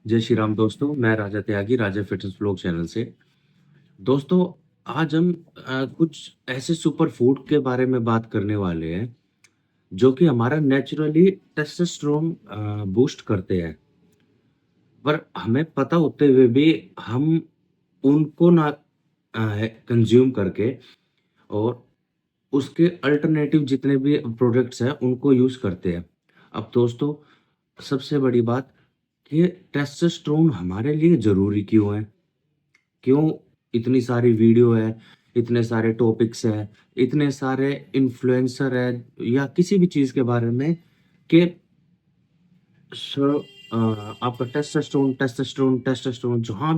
जय श्री राम दोस्तों, मैं राजा त्यागी राजा फिटनेस व्लॉग चैनल से। दोस्तों, आज हम कुछ ऐसे सुपर फूड के बारे में बात करने वाले हैं, जो कि हमारा नेचुरली टेस्टोस्टेरोन बूस्ट करते हैं। पर हमें पता होते हुए भी हम उनको ना कंज़्यूम करके और उसके अल्टरनेटिव जितने भी प्रोडक्ट्स हैं, उनको यूज़ करते हैं। अब दोस्तों, सबसे बड़ी बात कि टेस्टोस्टेरोन हमारे लिए ज़रूरी क्यों है? क्यों इतनी सारी वीडियो है, इतने सारे टॉपिक्स हैं, इतने सारे इन्फ्लुएंसर हैं या किसी भी चीज़ के बारे में कि सर आपका टेस्टोस्टेरोन, टेस्टोस्टेरोन, टेस्टोस्टेरोन जहाँ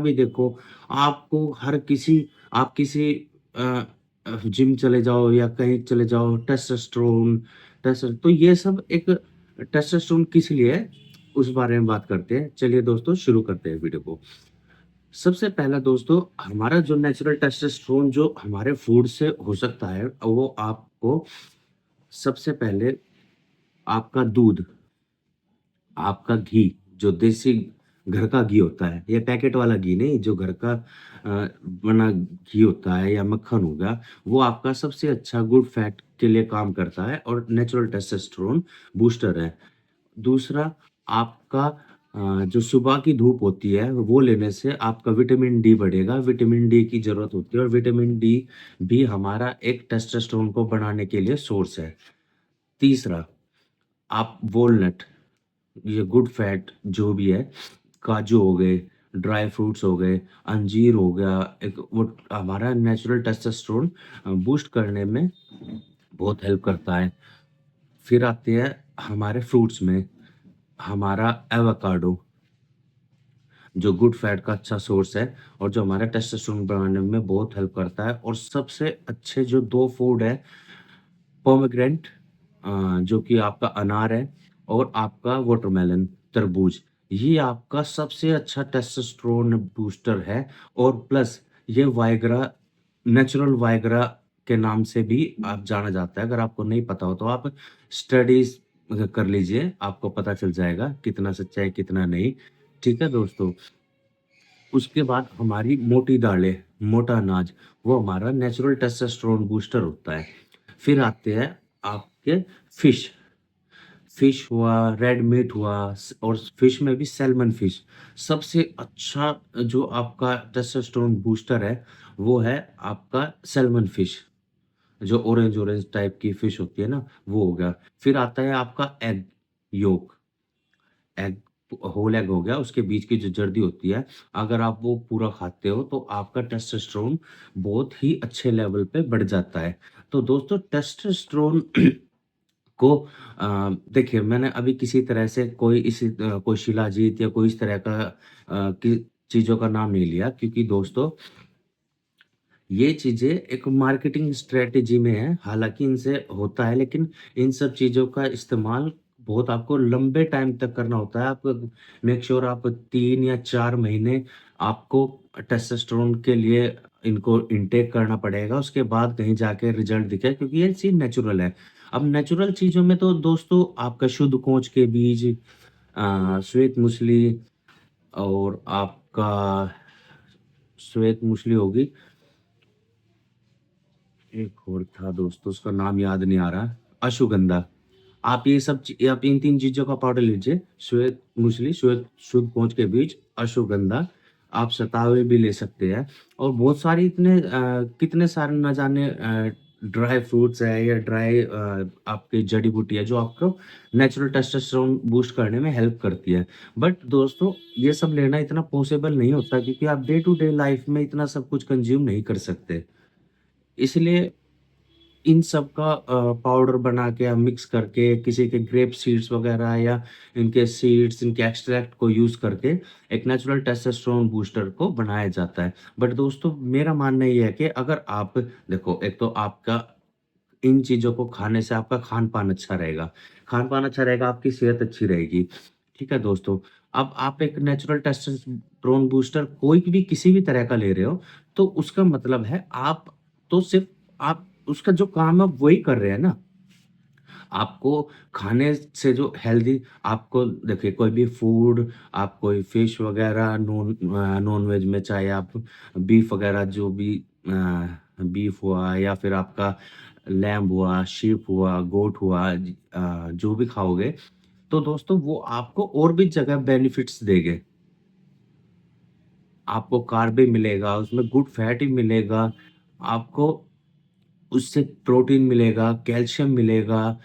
भी देखो आपको हर किसी आप किसी जिम चले जाओ या कहीं चले जाओ टेस्टोस्टेरोन, तो ये सब एक टेस्टोस्टेरोन किस लिए है, उस बारे में बात करते हैं। चलिए दोस्तों शुरू करते हैं वीडियो को। सबसे पहला दोस्तों, हमारा जो नेचुरल टेस्टोस्टेरोन जो हमारे फूड से हो सकता है, वो आपको सबसे पहले आपका दूध, आपका घी, जो देसी घर का घी होता है, ये पैकेट वाला घी नहीं, जो घर का बना घी होता है या मक्खन हो गया, वो आपका सबसे अच्छा गुड फैट के लिए काम करता है और नेचुरल टेस्टोस्टेरोन बूस्टर है। दूसरा, आपका जो सुबह की धूप होती है, वो लेने से आपका विटामिन डी बढ़ेगा। विटामिन डी की ज़रूरत होती है और विटामिन डी भी हमारा एक टेस्टोस्टेरोन को बढ़ाने के लिए सोर्स है। तीसरा, आप वॉलनट, ये गुड फैट जो भी है, काजू हो गए, ड्राई फ्रूट्स हो गए, अंजीर हो गया, एक वो हमारा नेचुरल टेस्टोस्टेरोन बूस्ट करने में बहुत हेल्प करता है। फिर आते हैं हमारे फ्रूट्स में, हमारा एवोकाडो, जो गुड फैट का अच्छा सोर्स है और जो हमारा टेस्टोस्टेरोन बढ़ाने में बहुत हेल्प करता है। और सबसे अच्छे जो 2 फूड है, पोमेग्रेनेट जो कि आपका अनार है और आपका वाटरमेलन, तरबूज। ये आपका सबसे अच्छा टेस्टोस्टेरोन बूस्टर है और प्लस ये वाइग्रा, नेचुरल वाइग्रा के नाम से भी आप जाना जाता है। अगर आपको नहीं पता हो तो आप स्टडीज़ कर लीजिए, आपको पता चल जाएगा कितना सच्चा है, कितना नहीं। ठीक है दोस्तों? उसके बाद हमारी मोटी दालें, मोटा अनाज, वो हमारा नेचुरल टेस्टोस्टेरोन बूस्टर होता है। फिर आते हैं आपके फिश, फिश हुआ, रेड मीट हुआ और फिश में भी सैल्मन फिश। सबसे अच्छा जो आपका टेस्टोस्टेरोन बूस्टर है, वो है आपका सैल्मन फिश, जो ऑरेंज-ऑरेंज टाइप की फिश होती है ना, वो हो गया। फिर आता है आपका egg yolk. Egg whole egg हो गया, उसके बीच की जो जर्दी होती है, अगर आप वो पूरा खाते हो तो आपका टेस्टोस्टेरोन बहुत ही अच्छे लेवल पे बढ़ जाता है। तो दोस्तों, टेस्टोस्टेरोन को देखिए, मैंने अभी किसी तरह से कोई शिलाजीत या कोई इस तरह का की चीज़ों का नाम नहीं लिया, क्योंकि दोस्तों ये चीज़ें एक मार्केटिंग स्ट्रैटेजी में है, हालाँकि इनसे होता है, लेकिन इन सब चीज़ों का इस्तेमाल बहुत आपको लंबे टाइम तक करना होता है। आप मेक श्योर आप 3 या 4 महीने आपको टेस्टोस्टेरोन के लिए इनको इनटेक करना पड़ेगा, उसके बाद कहीं जाके रिज़ल्ट दिखे, क्योंकि ये चीज़ नेचुरल है। अब नेचुरल चीज़ों में तो दोस्तों आपका शुद्ध कोंच के बीज, श्वेत मूसली और आपका श्वेत मूसली होगी, एक और था दोस्तों, उसका नाम याद नहीं आ रहा, अश्वगंधा। आप इन 3 चीज़ों का पाउडर लीजिए, श्वेत मूसली, श्वेत शुद्ध पोंछ के बीज, अश्वगंधा, आप शतावरी भी ले सकते हैं और बहुत सारी कितने सारे ना जाने ड्राई फ्रूट्स है या आपकी जड़ी-बूटी है, जो आपको नेचुरल टेस्टोस्टेरोन बूस्ट करने में हेल्प करती है। बट दोस्तों, ये सब लेना इतना पॉसिबल नहीं होता, क्योंकि आप डे टू डे लाइफ में इतना सब कुछ कंज़्यूम नहीं कर सकते। इसलिए इन सब का पाउडर बना के हम मिक्स करके किसी के ग्रेप सीड्स वगैरह या इनके सीड्स, इनके एक्सट्रैक्ट को यूज़ करके एक नेचुरल टेस्टोस्टेरोन बूस्टर को बनाया जाता है। बट दोस्तों, मेरा मानना ये है कि अगर आप देखो, एक तो आपका इन चीज़ों को खाने से आपका खान-पान अच्छा रहेगा। खान-पान अच्छा रहेगा, आपकी सेहत अच्छी रहेगी। ठीक है दोस्तों? अब आप एक नेचुरल टेस्टोस्टेरोन बूस्टर कोई भी किसी भी तरह का ले रहे हो, तो उसका मतलब है आप तो सिर्फ़ आप उसका जो काम है वही कर रहे हैं ना। आपको खाने से जो हेल्दी आपको देखिए कोई भी फूड आप कोई फिश वगैरह नॉन-वेज में चाहे आप बीफ वगैरह जो भी बीफ हुआ या फिर आपका लैम्ब हुआ, शीप हुआ, गोट हुआ जो भी खाओगे, तो दोस्तों वो आपको और भी जगह बेनिफिट्स देंगे। आपको कार्ब भी मिलेगा, उसमें गुड फैट भी मिलेगा, आपको उससे प्रोटीन मिलेगा, कैल्शियम मिलेगा,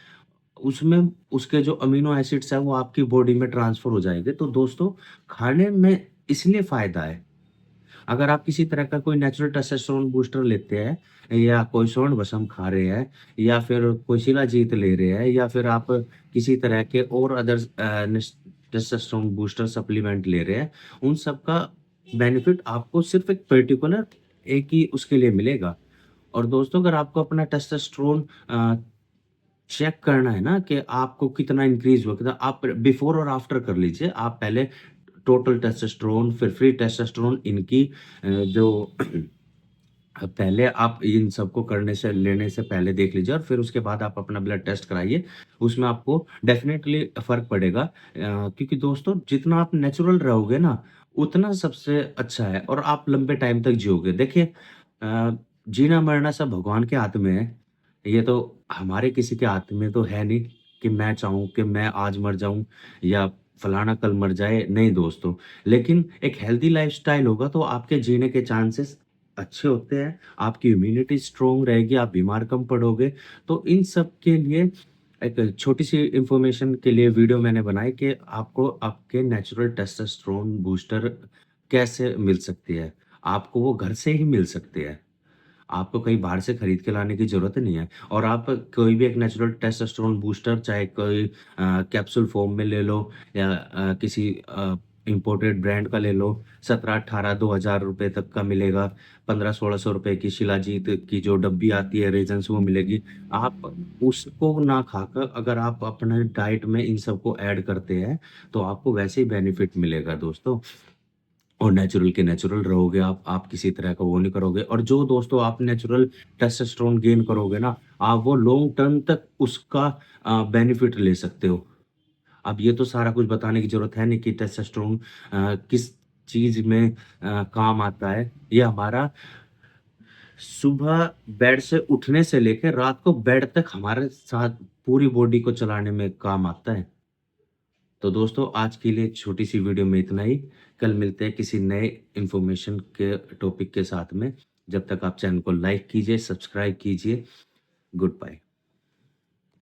उसमें उसके जो अमीनो एसिड्स हैं वो आपकी बॉडी में ट्रांसफ़र हो जाएँगे। तो दोस्तों खाने में इसलिए फ़ायदा है। अगर आप किसी तरह का कोई नेचुरल टेस्टोस्टेरोन बूस्टर लेते हैं या कोई स्वर्ण भस्म खा रहे हैं या फिर कोई शिलाजीत ले रहे हैं या फिर आप किसी तरह के और अदर्स टेस्टोस्टेरोन बूस्टर सप्लीमेंट ले रहे हैं, उन सब का बेनिफिट आपको सिर्फ़ एक पर्टिकुलर एक ही उसके लिए मिलेगा। और दोस्तों अगर आपको अपना टेस्टोस्टेरोन चेक करना है ना कि आपको कितना इंक्रीज़ हुआ, कितना आप बिफ़ोर और आफ्टर कर लीजिए। आप पहले टोटल टेस्टोस्टेरोन फिर फ्री टेस्टोस्टेरोन इनकी जो पहले आप इन सबको करने से लेने से पहले देख लीजिए और फिर उसके बाद आप अपना ब्लड टेस्ट कराइए। उसमें आपको डेफ़िनेटली फ़र्क पड़ेगा क्योंकि दोस्तों जितना आप नेचुरल रहोगे ना, उतना सबसे अच्छा है और आप लंबे टाइम तक जियोगे। देखिए जीना-मरना सब भगवान के हाथ में है। ये तो हमारे किसी के हाथ में तो है नहीं कि मैं चाहूँ कि मैं आज मर जाऊँ या फलाना कल मर जाए, नहीं दोस्तों। लेकिन एक हेल्दी लाइफ़स्टाइल होगा तो आपके जीने के चांसेस अच्छे होते हैं, आपकी इम्यूनिटी स्ट्रॉन्ग रहेगी, आप बीमार कम पड़ोगे। तो इन सब के लिए एक छोटी-सी इन्फॉर्मेशन के लिए वीडियो मैंने बनाई कि आपको आपके नेचुरल टेस्टोस्टेरोन बूस्टर कैसे मिल सकती है। आपको वो घर से ही मिल सकती है। आपको कहीं बाहर से खरीद के लाने की ज़रूरत नहीं है और आप कोई भी एक नेचुरल टेस्टोस्टेरोन बूस्टर चाहे कोई कैप्सूल फॉर्म में ले लो या किसी इम्पोर्टेड ब्रांड का ले लो, 17, 18, 2000 रुपए तक का मिलेगा। 1500-1600 रुपए की शिलाजीत की जो डब्बी आती है रेज़न्स वो मिलेगी। आप उसको ना खाकर अगर आप अपने डाइट में इन सबको ऐड करते हैं, तो आपको वैसे ही बेनिफिट मिलेगा दोस्तों। और नेचुरल के नेचुरल रहोगे आप किसी तरह का वो नहीं करोगे और जो दोस्तों आप नेचुरल टेस्टोस्टेरोन गेन करोगे ना, आप वो लॉन्ग टर्म तक उसका बेनिफिट ले सकते हो। अब ये तो सारा कुछ बताने की ज़रूरत है नहीं कि टेस्टोस्टेरोन किस चीज़ में काम आता है। ये हमारा सुबह बेड से उठने से लेके रात को बेड तक हमारे साथ पूरी बॉडी को चलाने में काम आता है। तो दोस्तों आज के लिए छोटी-सी वीडियो में इतना ही। कल मिलते हैं किसी नए इन्फॉर्मेशन के टॉपिक के साथ में। जब तक आप चैनल को लाइक कीजिए, सब्सक्राइब कीजिए। Good bye.